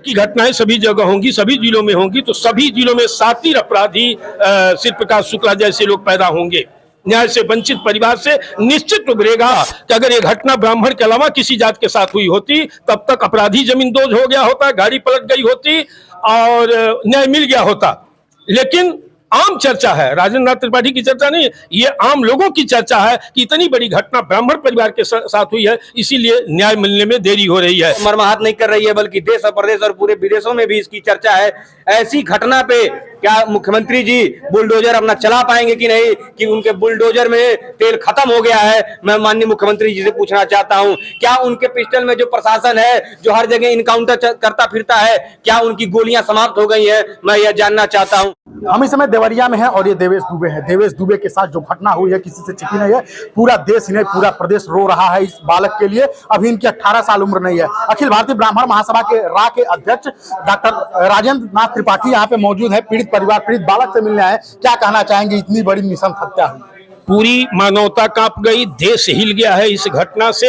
की घटनाएं सभी जगह होंगी, सभी जिलों में होंगी, तो सभी जिलों में सातिर अपराधी शिव प्रकाश शुक्ला जैसे लोग पैदा होंगे। न्याय से वंचित परिवार से निश्चित उभरेगा कि अगर ये घटना ब्राह्मण के अलावा किसी जात के साथ हुई होती, तब तक अपराधी जमींदोज हो गया होता, गाड़ी पलट गई होती और न्याय मिल गया होता। लेकिन आम चर्चा है, राजेंद्र नाथ त्रिपाठी की चर्चा नहीं, ये आम लोगों की चर्चा है कि इतनी बड़ी घटना ब्राह्मण परिवार के साथ हुई है, इसीलिए न्याय मिलने में देरी हो रही है। मर्माहत नहीं कर रही है, बल्कि देश और प्रदेश और पूरे विदेशों में भी इसकी चर्चा है। ऐसी घटना पे क्या मुख्यमंत्री जी बुलडोजर अपना चला पाएंगे कि नहीं, कि उनके बुलडोजर में तेल खत्म हो गया है? मैं माननीय मुख्यमंत्री जी से पूछना चाहता हूं, क्या उनके पिस्टल में जो प्रशासन है, जो हर जगह इनकाउंटर करता फिरता है, क्या उनकी गोलियां समाप्त हो गई हैं? मैं यह जानना चाहता हूं। हम इस समय देवरिया में हैं और ये देवेश दुबे है। देवेश दुबे के साथ जो घटना हुई है किसी से छिपी नहीं है। पूरा देश नहीं, पूरा प्रदेश रो रहा है इस बालक के लिए। अभी इनकी 18 साल उम्र नहीं है। अखिल भारतीय ब्राह्मण महासभा के रा के अध्यक्ष डॉक्टर राजेंद्र नाथ त्रिपाठी यहाँ पे मौजूद है। पीड़ित परिवार, पीड़ित बालक से मिलने आए। क्या कहना चाहेंगे, इतनी बड़ी नृशंस हत्या हुई? पूरी मानवता कांप गई, देश हिल गया है इस घटना से,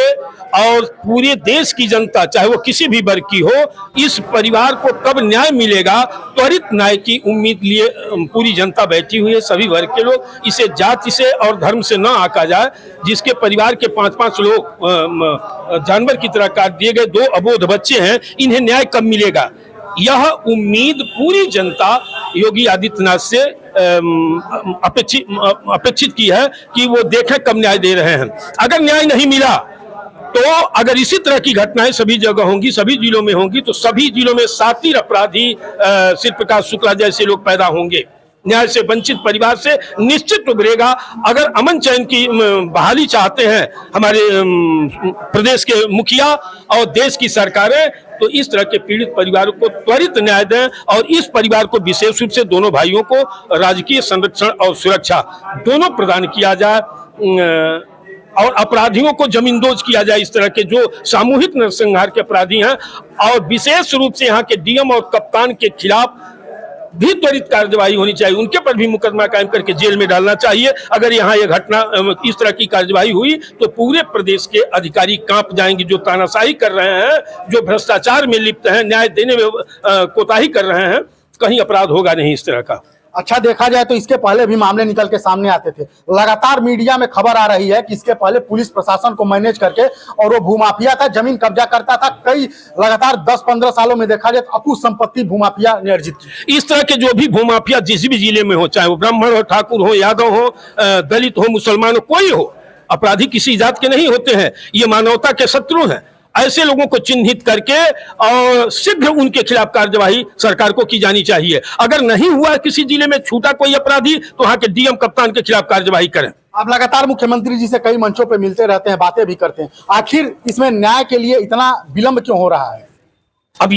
और पूरे देश की जनता, चाहे वो किसी भी वर्ग की हो, इस परिवार को कब न्याय मिलेगा, त्वरित न्याय की उम्मीद लिए पूरी जनता बैठी हुई है। सभी वर्ग के लोग, इसे जाति से और धर्म से न आंका जाए। जिसके परिवार के 5-5 लोग जानवर की तरह काट दिए गए, 2 अबोध बच्चे हैं, इन्हें न्याय कब मिलेगा? यह उम्मीद पूरी जनता योगी आदित्यनाथ से अपेक्षित की है कि वो देखें कब न्याय दे रहे हैं। अगर न्याय नहीं मिला तो अगर इसी तरह की घटनाएं सभी जगह होंगी, सभी जिलों में होंगी, तो सभी जिलों में सातिर अपराधी शिव प्रकाश शुक्ला जैसे लोग पैदा होंगे। न्याय से वंचित परिवार से निश्चित उभरेगा। अगर अमन चैन की बहाली चाहते हैं हमारे प्रदेश के मुखिया और देश की सरकारें, तो इस तरह के पीड़ित परिवारों को त्वरित न्याय दें और इस परिवार को विशेष रूप से दोनों भाइयों को राजकीय संरक्षण और सुरक्षा दोनों प्रदान किया जाए और अपराधियों को जमींदोज किया जाए। इस तरह के जो सामूहिक नरसंहार के अपराधी हैं, और विशेष रूप से यहाँ के डीएम और कप्तान के खिलाफ भी त्वरित कार्यवाही होनी चाहिए। उनके पर भी मुकदमा कायम करके जेल में डालना चाहिए। अगर यहाँ ये घटना इस तरह की कार्यवाही हुई तो पूरे प्रदेश के अधिकारी कांप जाएंगे। जो तानाशाही कर रहे हैं, जो भ्रष्टाचार में लिप्त हैं, न्याय देने में कोताही कर रहे हैं, कहीं अपराध होगा नहीं इस तरह का। अच्छा, देखा जाए तो इसके पहले भी मामले निकल के सामने आते थे। लगातार मीडिया में खबर आ रही है कि इसके पहले पुलिस प्रशासन को मैनेज करके, और वो भूमाफिया था, जमीन कब्जा करता था। कई लगातार 10-15 सालों में देखा जाए तो अकुश संपत्ति भूमाफिया ने अर्जित की। इस तरह के जो भी भूमाफिया जिस भी जिले में हो, चाहे वो ब्राह्मण हो, ठाकुर हो, यादव हो, दलित हो, मुसलमान हो, कोई हो, अपराधी किसी जात के नहीं होते हैं। ये मानवता के शत्रु हैं। ऐसे लोगों को चिन्हित करके और शीघ्र उनके खिलाफ कार्यवाही सरकार को की जानी चाहिए। अगर नहीं हुआ किसी जिले में छूटा कोई अपराधी, तो वहां के डीएम कप्तान के खिलाफ कार्यवाही करें। आप लगातार मुख्यमंत्री जी से कई मंचों पे मिलते रहते हैं, बातें भी करते हैं। आखिर इसमें न्याय के लिए इतना विलंब क्यों हो रहा है? अब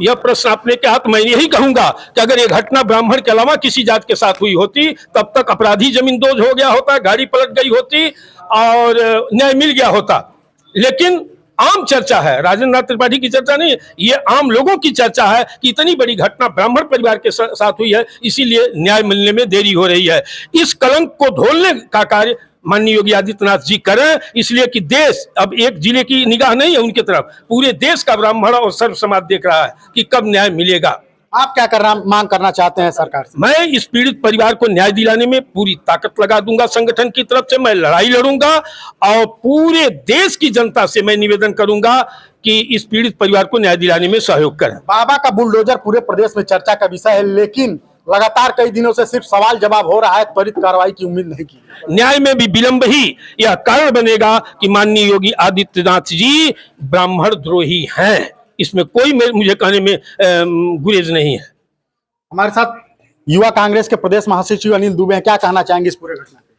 यह प्रश्न आपने कहा तो मैं यही कहूंगा कि अगर ये घटना ब्राह्मण के अलावा किसी जात के साथ हुई होती, तब तक अपराधी जमींदोज हो गया होता, गाड़ी पलट गई होती और न्याय मिल गया होता। लेकिन आम चर्चा है, राजेंद्र नाथ त्रिपाठी की चर्चा नहीं, ये आम लोगों की चर्चा है कि इतनी बड़ी घटना ब्राह्मण परिवार के साथ हुई है, इसीलिए न्याय मिलने में देरी हो रही है। इस कलंक को धोलने का कार्य माननीय योगी आदित्यनाथ जी करें, इसलिए कि देश अब एक जिले की निगाह नहीं है उनकी तरफ, पूरे देश का ब्राह्मण और सर्व समाज देख रहा है कि कब न्याय मिलेगा। आप क्या मांग करना चाहते हैं सरकार से? मैं इस पीड़ित परिवार को न्याय दिलाने में पूरी ताकत लगा दूंगा। संगठन की तरफ से मैं लड़ाई लड़ूंगा और पूरे देश की जनता से मैं निवेदन करूंगा कि इस पीड़ित परिवार को न्याय दिलाने में सहयोग करें। बाबा का बुलडोजर पूरे प्रदेश में चर्चा का विषय है, लेकिन लगातार कई दिनों से सिर्फ सवाल जवाब हो रहा है, त्वरित कार्रवाई की उम्मीद नहीं की। न्याय में भी विलंब ही यह कारण बनेगा कि माननीय योगी आदित्यनाथ जी ब्राह्मण द्रोही हैं। इसमें कोई मुझे कहने में गुरेज नहीं है। हमारे साथ युवा कांग्रेस के प्रदेश महासचिव अनिल दुबे हैं। क्या कहना चाहेंगे इस पूरे घटना पे?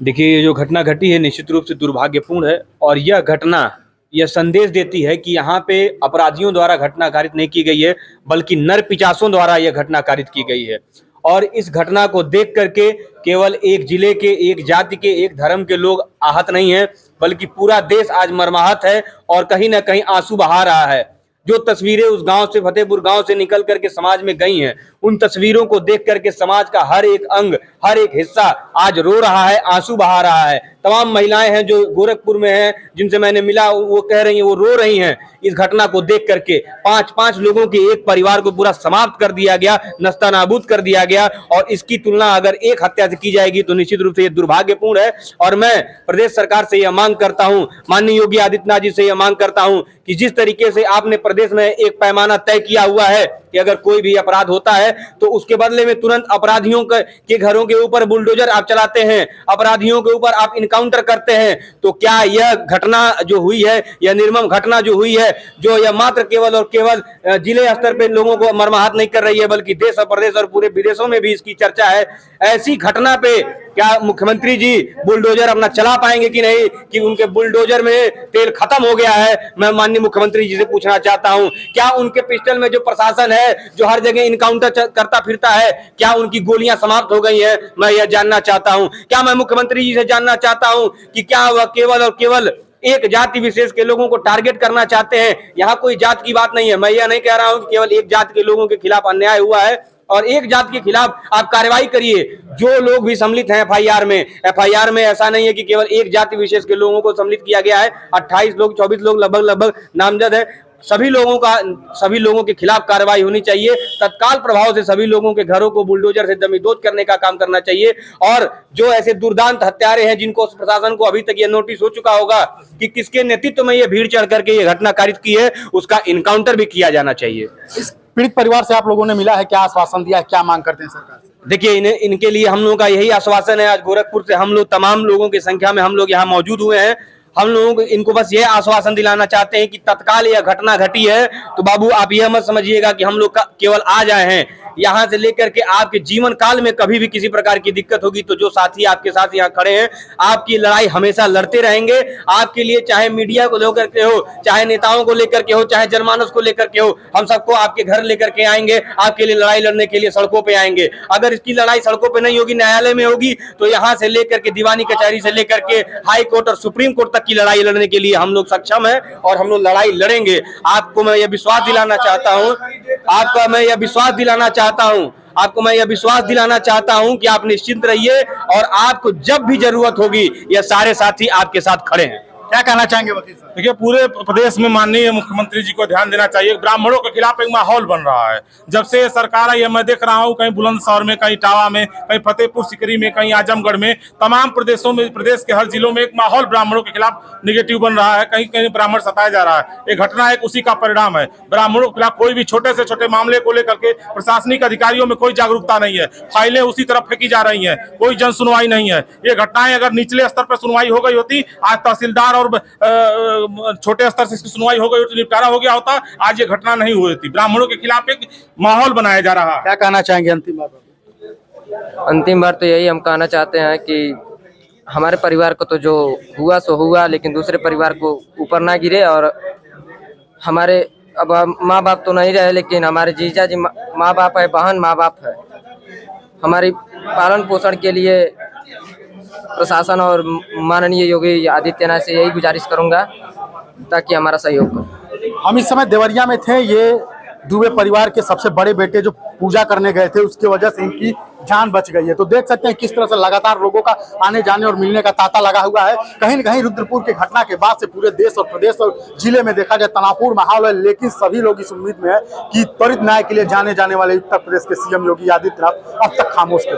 देखिए, ये जो घटना घटी है निश्चित रूप से दुर्भाग्यपूर्ण है, और यह घटना यह संदेश देती है कि यहाँ पे अपराधियों द्वारा घटना कारित नहीं की गई है, बल्कि नर पिचासों द्वारा यह घटना कारित की गई है। और इस घटना को देख करके केवल एक जिले के, एक जाति के, एक धर्म के लोग आहत नहीं है, बल्कि पूरा देश आज मर्माहत है और कहीं ना कहीं आंसू बहा रहा है। जो तस्वीरें उस गांव से, फतेहपुर गांव से निकल करके समाज में गई हैं, उन तस्वीरों को देख करके समाज का हर एक अंग, हर एक हिस्सा आज रो रहा है, आंसू बहा रहा है। तमाम महिलाएं हैं जो गोरखपुर में हैं, जिनसे मैंने मिला, वो कह रही हैं, वो रो रही हैं इस घटना को देख करके। 5 लोगों के एक परिवार को पूरा समाप्त कर दिया गया, नस्तानाबूद कर दिया गया, और इसकी तुलना अगर एक हत्या से की जाएगी तो निश्चित रूप से ये दुर्भाग्यपूर्ण है। और मैं प्रदेश सरकार से यह मांग करता हूं, माननीय योगी आदित्यनाथ जी से यह मांग करता हूं कि जिस तरीके से आपने प्रदेश में एक पैमाना तय किया हुआ है कि अगर कोई भी अपराध होता है तो उसके बदले में तुरंत अपराधियों के घरों के ऊपर बुलडोजर आप चलाते हैं, अपराधियों के ऊपर आप इनकाउंटर करते हैं, तो क्या यह घटना जो हुई है, यह निर्मम घटना जो हुई है, जो यह मात्र केवल और केवल जिले स्तर पे लोगों को मर्माहत नहीं कर रही है, बल्कि देश और प्रदेश और पूरे विदेशों में भी इसकी चर्चा है। ऐसी घटना पे क्या मुख्यमंत्री जी बुलडोजर अपना चला पाएंगे कि नहीं, कि उनके बुलडोजर में तेल खत्म हो गया है? मैं माननीय मुख्यमंत्री जी से पूछना चाहता हूं, क्या उनके पिस्टल में जो प्रशासन है जो हर जगह इनकाउंटर करता फिरता है, क्या उनकी गोलियां समाप्त हो गई हैं? मैं यह जानना चाहता हूं। क्या मैं मुख्यमंत्री जी से जानना चाहता हूं कि क्या वह केवल और केवल एक जाति विशेष के लोगों को टारगेट करना चाहते हैं? यहाँ कोई जात की बात नहीं है। मैं यह नहीं कह रहा हूं कि केवल एक जात के लोगों के खिलाफ अन्याय हुआ है और एक जात के खिलाफ आप कार्रवाई करिए। जो लोग भी सम्मिलित हैं एफआईआर में ऐसा नहीं है कि केवल एक जाति विशेष के लोगों को सम्मिलित किया गया है। 28 लोग 24 लोग लगभग नामजद है। सभी लोगों के खिलाफ कार्रवाई होनी चाहिए। तत्काल प्रभाव से सभी लोगों के घरों को बुलडोजर से जमींदोज करने का काम करना चाहिए। और जो ऐसे दुर्दांत हत्यारे हैं, जिनको प्रशासन को अभी तक यह नोटिस हो चुका होगा कि किसके नेतृत्व में यह भीड़ चढ़ करके ये घटना कारित की है, उसका इनकाउंटर भी किया जाना चाहिए। इस पीड़ित परिवार से आप लोगों ने मिला है, क्या आश्वासन दिया है, क्या मांग करते हैं सरकार से? देखिए, इनके लिए हम लोगों का यही आश्वासन है। आज गोरखपुर से हम लोग तमाम लोगों की संख्या में हम लोग यहाँ मौजूद हुए हैं। हम लोग इनको बस यह आश्वासन दिलाना चाहते हैं कि तत्काल यह घटना घटी है तो बाबू आप यह मत समझिएगा कि हम लोग केवल आज आए हैं। यहाँ से लेकर के आपके जीवन काल में कभी भी किसी प्रकार की दिक्कत होगी तो जो साथी आपके साथ यहाँ खड़े हैं, आपकी लड़ाई हमेशा लड़ते रहेंगे। आपके लिए चाहे मीडिया को लेकर के हो, चाहे नेताओं को लेकर के हो, चाहे जनमानस को लेकर के हो, हम सबको आपके घर लेकर के आएंगे। आपके लिए लड़ाई लड़ने के लिए सड़कों पे आएंगे। अगर इसकी लड़ाई सड़कों पे नहीं होगी, न्यायालय में होगी, तो यहाँ से लेकर के दीवानी कचहरी से लेकर के हाई कोर्ट और सुप्रीम कोर्ट तक की लड़ाई लड़ने के लिए हम लोग सक्षम है और हम लोग लड़ाई लड़ेंगे। आपको मैं यह विश्वास दिलाना चाहता हूं कि आप निश्चिंत रहिए और आपको जब भी जरूरत होगी यह सारे साथी आपके साथ खड़े हैं। क्या कहना चाहेंगे वकील साहब? देखिए, पूरे प्रदेश में माननीय मुख्यमंत्री जी को ध्यान देना चाहिए। ब्राह्मणों के खिलाफ एक माहौल बन रहा है। जब से सरकार आई है, मैं देख रहा हूँ कहीं बुलंदशहर में, कहीं इटावा में, कहीं फतेहपुर सीकरी में, कहीं आजमगढ़ में, तमाम प्रदेशों में, प्रदेश के हर जिलों में एक माहौल ब्राह्मणों के खिलाफ निगेटिव बन रहा है। कहीं कहीं ब्राह्मण सताया जा रहा है। एक घटना एक उसी का परिणाम है। ब्राह्मणों के खिलाफ कोई भी छोटे से छोटे मामले को लेकर के प्रशासनिक अधिकारियों में कोई जागरूकता नहीं है। फाइलें उसी तरफ फेंकी जा रही है, कोई जन सुनवाई नहीं है। ये घटनाएं अगर निचले स्तर पर सुनवाई हो गई होती, आज तहसीलदार और छोटे स्तर से इसकी सुनवाई हो गई तो निपटारा हो गया होता, आज ये घटना नहीं हुई थी। ब्राह्मणों के खिलाफ एक माहौल बनाया जा रहा है। क्या कहना चाहेंगे अंतिम बार? अंतिम बार तो यही हम कहना चाहते हैं कि हमारे परिवार को तो जो हुआ सो हुआ, लेकिन दूसरे परिवार को ऊपर ना गिरे। और हमारे अब माँ बाप तो नहीं रहे, लेकिन हमारे जीजा जी माँ बाप है, बहन माँ बाप है। हमारी पालन पोषण के लिए प्रशासन और माननीय योगी आदित्यनाथ से यही गुजारिश करूंगा ताकि हमारा सहयोग करें। हम इस समय देवरिया में थे। ये दुबे परिवार के सबसे बड़े बेटे जो पूजा करने गए थे, उसकी वजह से इनकी जान बच गई है। तो देख सकते हैं किस तरह से लगातार लोगों का आने जाने और मिलने का तांता लगा हुआ है। कहीं न कहीं रुद्रपुर की घटना के बाद से पूरे देश और प्रदेश और जिले में देखा जाए तनावपूर्ण माहौल है, लेकिन सभी लोग इस उम्मीद में है कि त्वरित न्याय के लिए जाने जाने वाले उत्तर प्रदेश के सीएम योगी आदित्यनाथ अब तक खामोश थे।